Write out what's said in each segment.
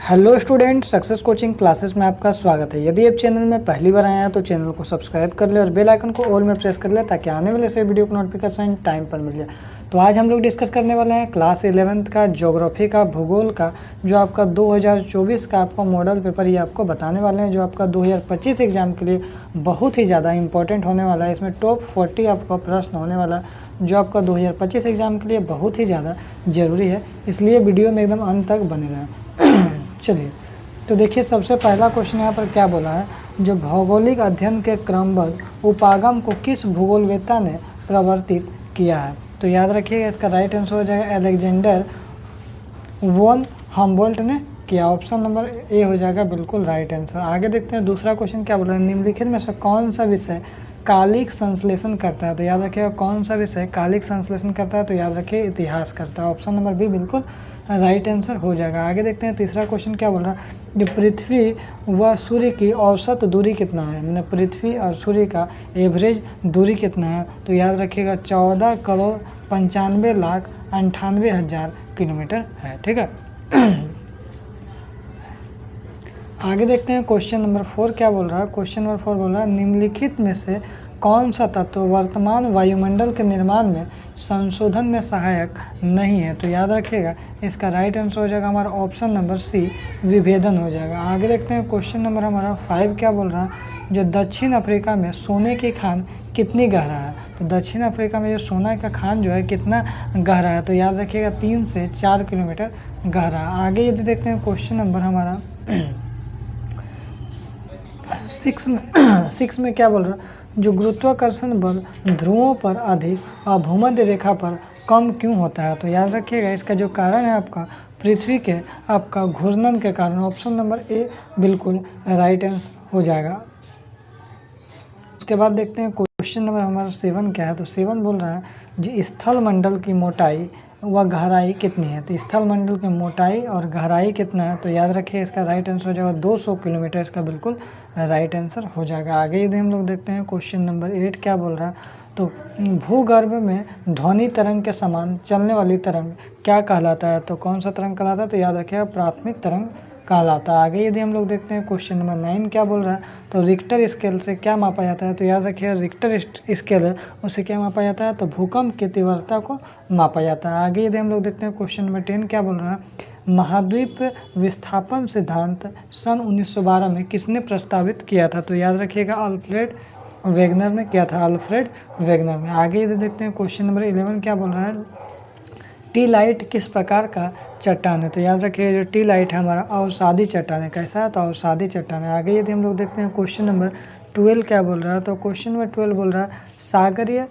Hello student, success coaching classes में आपका स्वागत है। यदि आप चैनल में पहली बार आए हैं तो चैनल को सब्सक्राइब कर ले और बेल आइकन को ऑल में प्रेस कर ले ताकि आने वाले से वीडियो को नोटिफिकेशन टाइम पर मिल जाए। तो आज हम लोग डिस्कस करने वाले हैं क्लास 11th का ज्योग्राफी का, भूगोल का, जो आपका 2024 का आपका मॉडल पेपर ये आपको बताने वाले हैं, जो आपका 2025 एग्जाम के लिए बहुत ही ज़्यादा इंपॉर्टेंट होने वाला है। इसमें टॉप 40 आपका प्रश्न होने वाला है, जो आपका 2025 एग्जाम के लिए बहुत ही ज़्यादा ज़रूरी है, इसलिए वीडियो में एकदम अंत तक बने रहें। चलिए, तो देखिए सबसे पहला क्वेश्चन यहाँ पर क्या बोला है, जो भौगोलिक अध्ययन के क्रमबद्ध उपागम को किस भूगोलवेत्ता ने प्रवर्तित किया है। तो याद रखिएगा, इसका राइट आंसर हो जाएगा अलेक्जेंडर वॉन हम्बोल्ट ने किया। ऑप्शन नंबर ए हो जाएगा बिल्कुल राइट आंसर। आगे देखते हैं दूसरा क्वेश्चन क्या बोला है, निम्नलिखित में से कौन सा विषय कालिक संश्लेषण करता है। तो याद रखिएगा कौन सा विषय कालिक संश्लेषण करता है, तो याद रखिए इतिहास करता है। ऑप्शन नंबर बी बिल्कुल राइट आंसर हो जाएगा। आगे देखते हैं तीसरा क्वेश्चन क्या बोल रहा है, जो पृथ्वी व सूर्य की औसत दूरी कितना है, मतलब पृथ्वी और सूर्य का एवरेज दूरी कितना है। तो याद रखिएगा 14,95,98,000 किलोमीटर है। ठीक है। आगे देखते हैं क्वेश्चन नंबर 4 क्या बोल रहा है। क्वेश्चन नंबर 4 बोल रहा है, निम्नलिखित में से कौन सा तत्व वर्तमान वायुमंडल के निर्माण में संशोधन में सहायक नहीं है। तो याद रखिएगा इसका राइट आंसर हो जाएगा हमारा ऑप्शन नंबर सी, विभेदन हो जाएगा। आगे देखते हैं क्वेश्चन नंबर हमारा 5 क्या बोल रहा है, जो दक्षिण अफ्रीका में सोने की खान कितनी गहरा है। तो दक्षिण अफ्रीका में जो सोना का खान जो है कितना गहरा है, तो याद रखिएगा 3 से 4 किलोमीटर गहरा। आगे यदि देखते हैं क्वेश्चन नंबर हमारा 6 में क्या बोल रहा है, जो गुरुत्वाकर्षण बल ध्रुवों पर अधिक और भूमध्य रेखा पर कम क्यों होता है। तो याद रखिएगा इसका जो कारण है आपका पृथ्वी के आपका घूर्णन के कारण। ऑप्शन नंबर ए बिल्कुल राइट आंसर हो जाएगा। उसके बाद देखते हैं क्वेश्चन नंबर हमारा 7 क्या है। तो 7 बोल रहा है, जो स्थल मंडल की मोटाई व गहराई कितनी है। तो स्थल मंडल की मोटाई और गहराई कितना है, तो याद रखिए इसका राइट आंसर हो जाएगा 200 किलोमीटर, इसका बिल्कुल राइट आंसर हो जाएगा। आगे यदि हम लोग देखते हैं क्वेश्चन नंबर 8 क्या बोल रहा है, तो भूगर्भ में ध्वनि तरंग के समान चलने वाली तरंग क्या कहलाता है। तो कौन सा तरंग कहलाता है, तो याद रखिएगा प्राथमिक तरंग कहलाता है। आगे यदि हम लोग देखते हैं क्वेश्चन नंबर 9 क्या बोल रहा है, तो रिक्टर स्केल से क्या मापा जाता है। तो याद रखिएगा रिक्टर स्केल है उससे क्या मापा जाता है, तो भूकंप की तीव्रता को मापा जाता है। आगे यदि हम लोग देखते हैं क्वेश्चन नंबर 10 क्या बोल रहा है, महाद्वीप विस्थापन सिद्धांत सन 1912 में किसने प्रस्तावित किया था। तो याद रखिएगा अल्फ्रेड वेगनर ने किया था, अल्फ्रेड वेगनर ने। आगे यदि देखते हैं क्वेश्चन नंबर 11 क्या बोल रहा है, टी लाइट किस प्रकार का चट्टान है। तो याद रखिए जो टी लाइट है हमारा अवसादी चट्टान है। कैसा है, तो अवसादी चट्टान है। आगे यदि हम लोग देखते हैं क्वेश्चन नंबर 12 क्या बोल रहा है, तो क्वेश्चन नंबर 12 बोल रहा है, सागरीय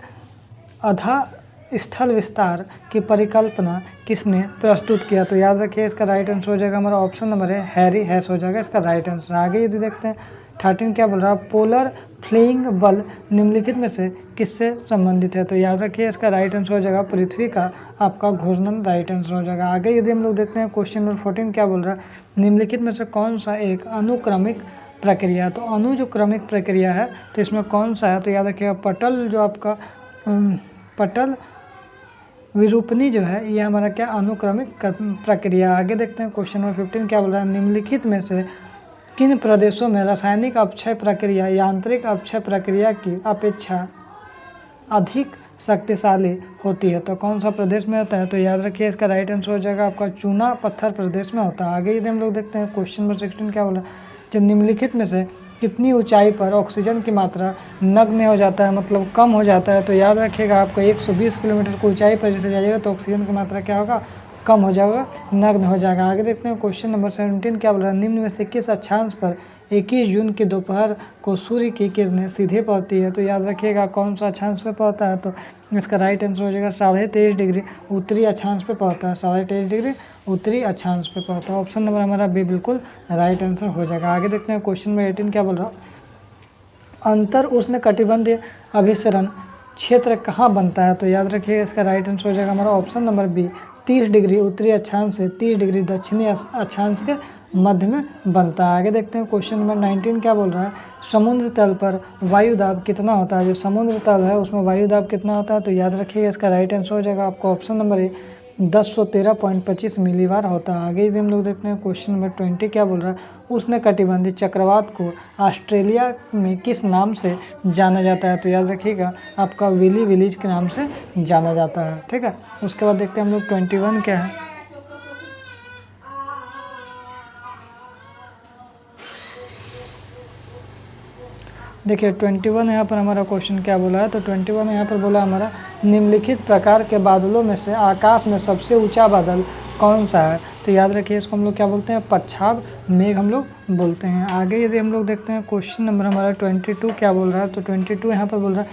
अधा स्थल विस्तार की परिकल्पना किसने प्रस्तुत किया। तो याद रखिए इसका राइट आंसर हो जाएगा हमारा ऑप्शन नंबर है हैरी हैस हो जाएगा इसका राइट आंसर। आगे यदि देखते हैं 13 क्या बोल रहा है, पोलर फ्लेइंग बल निम्नलिखित में से किससे संबंधित है। तो याद रखिए इसका राइट आंसर हो जाएगा पृथ्वी का आपका घूर्णन, राइट आंसर हो जाएगा। आगे यदि हम लोग देखते हैं क्वेश्चन नंबर 14 क्या बोल रहा है, निम्नलिखित में से कौन सा एक अनुक्रमिक प्रक्रिया। तो अनु जो क्रमिक प्रक्रिया है तो इसमें कौन सा है, तो याद रखिएगा पटल जो आपका पटल विरूपणी जो है ये हमारा क्या अनुक्रमिक प्रक्रिया। आगे देखते हैं क्वेश्चन नंबर 15 क्या बोल रहा है, निम्नलिखित में से किन प्रदेशों में रासायनिक अपक्षय प्रक्रिया यांत्रिक अपक्षय प्रक्रिया की अपेक्षा अधिक शक्तिशाली होती है। तो कौन सा प्रदेश में होता है, तो याद रखिए इसका राइट आंसर हो जाएगा आपका चूना पत्थर प्रदेश में होता है। आगे यदि हम लोग देखते हैं क्वेश्चन नंबर 16 क्या बोला, जो निम्नलिखित में से कितनी ऊंचाई पर ऑक्सीजन की मात्रा नगण्य हो जाता है, मतलब कम हो जाता है। तो याद रखिएगा आपको 120 किलोमीटर की ऊंचाई पर जैसे जाइएगा तो ऑक्सीजन की मात्रा क्या होगा, कम हो जाएगा, नग्न हो जाएगा। आगे देखते हैं क्वेश्चन नंबर 17 क्या बोल रहा है, निम्न में से किस अक्षांश पर 21 जून की दोपहर को सूर्य की किरणें सीधे पड़ती है। तो याद रखिएगा कौन सा अक्षांश पे पड़ता है, तो इसका राइट आंसर हो जाएगा 23.5 डिग्री उत्तरी अक्षांश पे पड़ता है, 23.5 डिग्री उत्तरी अक्षांश पे पड़ता है। ऑप्शन नंबर हमारा बी बिल्कुल राइट आंसर हो जाएगा। आगे देखते हैं क्वेश्चन नंबर 18 क्या बोल रहा है, अंतर उष्ण कटिबंधीय अभिसरण क्षेत्र कहाँ बनता है। तो याद रखिए इसका राइट आंसर हो जाएगा हमारा ऑप्शन नंबर बी, 30 डिग्री उत्तरी अक्षांश से 30 डिग्री दक्षिणी अक्षांश के मध्य में बनता है। आगे देखते हैं क्वेश्चन नंबर 19 क्या बोल रहा है, समुद्र तल पर वायुदाब कितना होता है। जो समुद्र तल है उसमें वायुदाब कितना होता है, तो याद रखिएगा इसका राइट आंसर हो जाएगा आपको ऑप्शन नंबर ए 1013.25 मिलीबार होता है। आगे यदि हम लोग देखते हैं क्वेश्चन नंबर 20 क्या बोल रहा है, उष्ण कटिबंधीय चक्रवात को ऑस्ट्रेलिया में किस नाम से जाना जाता है? तो याद रखिएगा आपका विली विलीज के नाम से जाना जाता है। ठीक है, उसके बाद देखते हैं हम लोग 21 क्या है। देखिए 21 यहाँ पर हमारा क्वेश्चन क्या बोला है, तो 21 यहाँ पर बोला हमारा निम्नलिखित प्रकार के बादलों में से आकाश में सबसे ऊंचा बादल कौन सा है? तो याद रखिए इसको हम लोग क्या बोलते हैं, पच्छाद मेघ हम लोग बोलते हैं। आगे यदि हम लोग देखते हैं क्वेश्चन नंबर हमारा 22 क्या बोल रहा है, तो 22 यहाँ पर बोल रहा है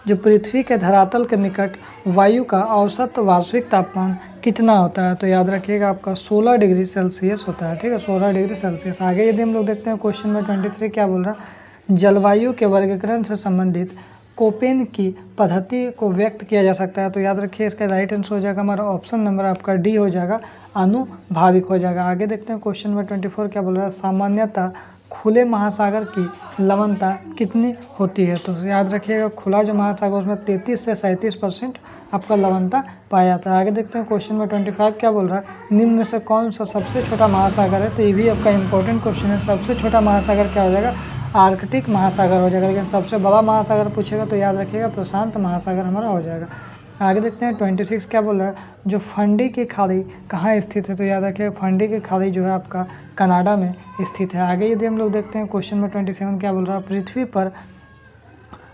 जो पृथ्वी के धरातल के निकट वायु का औसत वार्षिक तापमान कितना होता है? तो याद रखिएगा आपका 16 डिग्री सेल्सियस होता है। ठीक है, 16 डिग्री सेल्सियस। आगे यदि हम लोग देखते हैं क्वेश्चन नंबर 23 क्या बोल रहा है, जलवायु के वर्गीकरण से संबंधित कोपेन की पद्धति को व्यक्त किया जा सकता है? तो याद रखिए इसका राइट आंसर हो जाएगा हमारा ऑप्शन नंबर आपका डी हो जाएगा, आनुभाविक हो जाएगा। आगे देखते हैं क्वेश्चन नंबर 24 क्या बोल रहा है, सामान्यतः खुले महासागर की लवणता कितनी होती है? तो याद रखिएगा खुला जो महासागर उसमें 33 से 37% आपका लवणता पाया जाता है। आगे देखते हैं क्वेश्चन नंबर 25 क्या बोल रहा है, निम्न में से कौन सा सबसे छोटा महासागर है? तो ये भी आपका इंपॉर्टेंट क्वेश्चन है। सबसे छोटा महासागर क्या हो जाएगा, आर्कटिक महासागर हो जाएगा। लेकिन सबसे बड़ा महासागर पूछेगा तो याद रखिएगा प्रशांत महासागर हमारा हो जाएगा। आगे देखते हैं 26 क्या बोल रहा है, जो फंडी की खाड़ी कहाँ स्थित है? तो याद रखिएगा फंडी की खाड़ी जो है आपका कनाडा में स्थित है। आगे यदि हम लोग देखते हैं क्वेश्चन नंबर 27 क्या बोल रहा है, पृथ्वी पर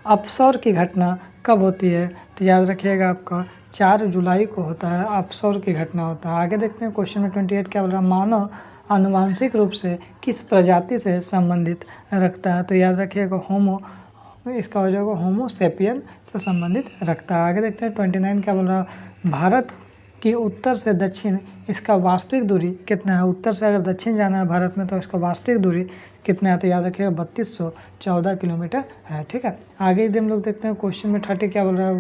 अपसौर की घटना कब होती है? तो याद रखिएगा आपका 4 जुलाई को होता है, अपसौर की घटना होता है। आगे देखते हैं क्वेश्चन नंबर 28 क्या बोल रहा है, मानव आनुवांशिक रूप से किस प्रजाति से संबंधित रखता है? तो याद रखिएगा होमो, इसका हो जाएगा होमो सेपियन से संबंधित रखता है। आगे देखते हैं 29 क्या बोल रहा है, भारत की उत्तर से दक्षिण इसका वास्तविक दूरी कितना है? उत्तर से अगर दक्षिण जाना है भारत में तो इसका वास्तविक दूरी कितना है? तो याद रखिएगा 3214 किलोमीटर है। ठीक है, आगे यदि हम लोग देखते हैं क्वेश्चन में 30 क्या बोल रहा है,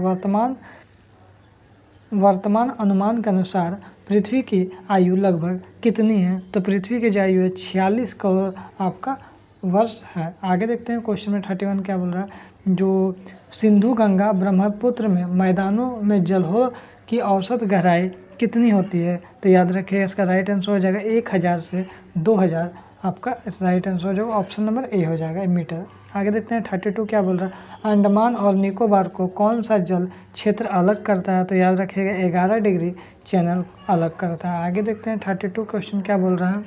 वर्तमान अनुमान के अनुसार पृथ्वी की आयु लगभग कितनी है? तो पृथ्वी की जो आयु है 46 करोड़ आपका वर्ष है। आगे देखते हैं क्वेश्चन में 31 क्या बोल रहा है, जो सिंधु गंगा ब्रह्मपुत्र में मैदानों में जलहोर की औसत गहराई कितनी होती है? तो याद रखिए इसका राइट आंसर हो जाएगा 1000 से 2000 आपका इस राइट आंसर हो जाएगा ऑप्शन नंबर ए हो जाएगा मीटर। आगे देखते हैं 32 क्या बोल रहा है, अंडमान और निकोबार को कौन सा जल क्षेत्र अलग करता है? तो याद रखिएगा 11 डिग्री चैनल अलग करता है। आगे देखते हैं 32 क्वेश्चन क्या बोल रहा है,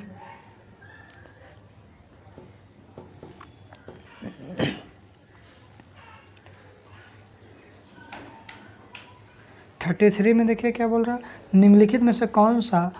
थर्टी थ्री में देखिए क्या बोल रहा है, निम्नलिखित में से कौन सा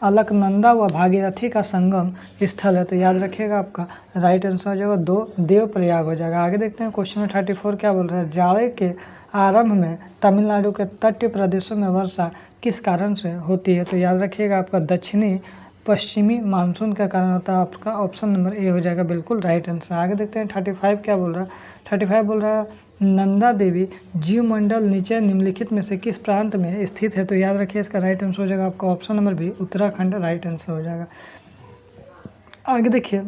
अलकनंदा व भागीरथी का संगम स्थल है? तो याद रखिएगा आपका राइट आंसर हो जाएगा 2 देवप्रयाग हो जाएगा। आगे देखते हैं क्वेश्चन में 34 क्या बोल रहा है, जाड़े के आरंभ में तमिलनाडु के तटीय प्रदेशों में वर्षा किस कारण से होती है? तो याद रखिएगा आपका दक्षिणी पश्चिमी मानसून का कारण होता है, आपका ऑप्शन नंबर ए हो जाएगा बिल्कुल राइट आंसर। आगे देखते हैं 35 क्या बोल रहा है, 35 बोल रहा है नंदा देवी जीवमंडल नीचे निम्नलिखित में से किस प्रांत में स्थित है? तो याद रखिए इसका राइट आंसर हो जाएगा आपका option number B Uttarakhand right answer हो जाएगा। आगे देखिए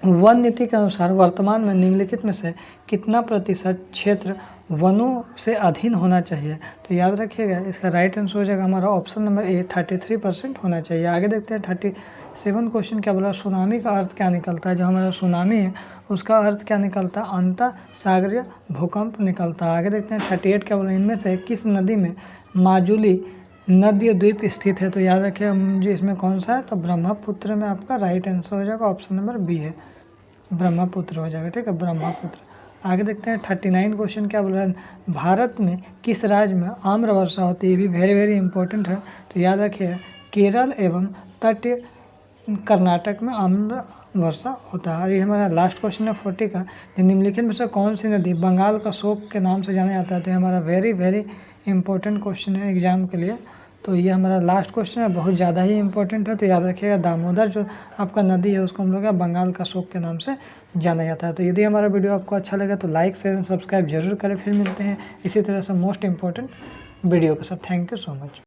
वन नीति के अनुसार वर्तमान में निम्नलिखित में से कितना प्रतिशत क्षेत्र वनों से अधीन होना चाहिए? तो याद रखिएगा इसका राइट आंसर हो जाएगा हमारा ऑप्शन नंबर ए 33% होना चाहिए। आगे देखते हैं 37 क्वेश्चन क्या बोला, सुनामी का अर्थ क्या निकलता है? जो हमारा सुनामी है उसका अर्थ क्या निकलता है, अंतर सागरीय भूकंप निकलता है। आगे देखते हैं 38 क्या बोला, इनमें से किस नदी में माजुली नदी द्वीप स्थित है? तो याद रखिए जो इसमें कौन सा है, तो ब्रह्मपुत्र में आपका राइट आंसर हो जाएगा ऑप्शन नंबर बी है, ब्रह्मपुत्र हो जाएगा। ठीक है, ब्रह्मपुत्र। आगे देखते हैं 39 क्वेश्चन क्या बोल रहा है, भारत में किस राज्य में आम्र वर्षा होती है? ये भी वेरी वेरी इंपॉर्टेंट है। तो याद रखिए केरल एवं तटीय कर्नाटक में आम्र वर्षा होता है। ये हमारा लास्ट क्वेश्चन है 40 का, निम्नलिखित में से कौन सी नदी बंगाल का शोक के नाम से जाना जाता है? तो ये हमारा वेरी वेरी इंपॉर्टेंट क्वेश्चन है एग्जाम के लिए। तो ये हमारा लास्ट क्वेश्चन है, बहुत ज़्यादा ही इंपॉर्टेंट है। तो याद रखिएगा दामोदर जो आपका नदी है उसको हम लोग बंगाल का शोक के नाम से जाना जाता है। तो यदि हमारा वीडियो आपको अच्छा लगा तो लाइक शेयर एंड सब्सक्राइब जरूर करें। फिर मिलते हैं इसी तरह से मोस्ट इंपॉर्टेंट वीडियो के साथ। Thank you so much.